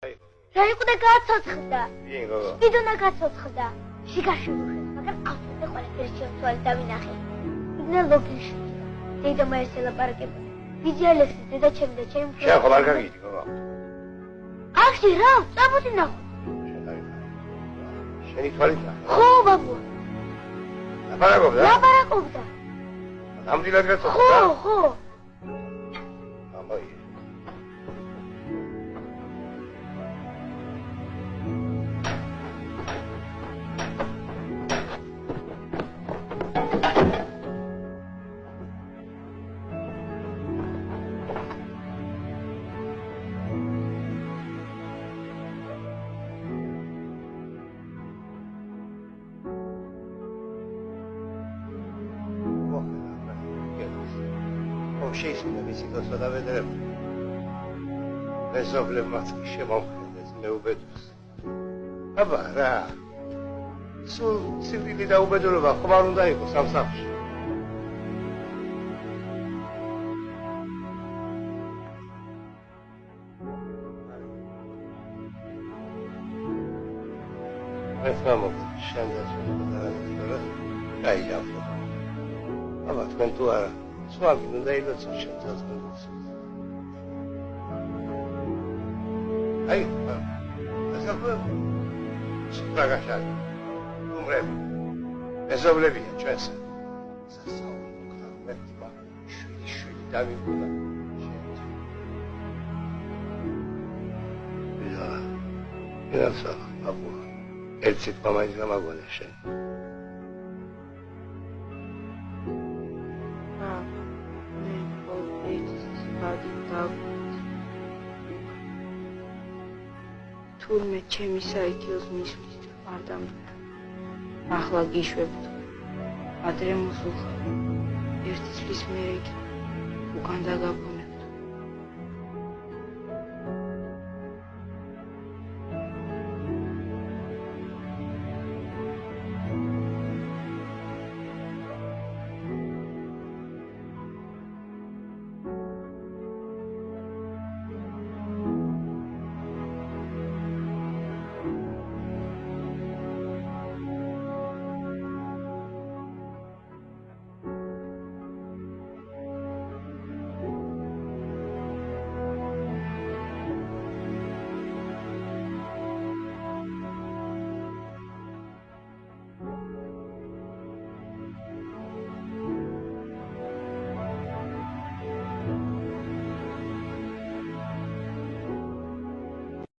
რაიკუდა გააცოცხლდა. ვინ გოგო? სპიდონა გააცოცხლდა. შიგაში უხეს, მაგრამ ავთვე ყველაფერი შემთვალე დავინახე. იგნა ლოგიში. დედა მაერს ელაპარაკებოდა. ვიძი ალექსის დედა ჩემი და ჩემი მფლობელი. შენ ხომ არ გაგიდი გოგო? ახში რა, წაბუდი ნახო. შენი თვალით ნახე. ხო, ბაბუ. ლაპარაკობდა? ლაპარაკობდა. ნამდვილად გაწოცხლდა? ხო, ხო. ამაი. შეისმინა მისი დოცვა და ვედრები. მეზობლებმაც კი შემომხედეს მეუბედურს. აბა რა, სულ ცივილი და უბედურობა ხომ არ უნდა იყოს ამ სახლში. ეს მომწ შენ და შენ გაიჟაფო. აბა თქვენ თუ არა სვაგი უნდა ილოცო შენსაც მოგს. აი, ასაკო სტრაგაშალი. უმრები. მეზობლებია ჩვენს. სასაუბრო ქარმეთმა შვილი დავიბუდა. ისა, აბა. ერთი თქმა მაინც გამაგონე შენ. თურმე ჩემი საიქიოს მისვლის არ დამდგა. ახლა გიშვებთ. ადრე მოსულხარ. ერთი წლის მერე უკან დაგაბო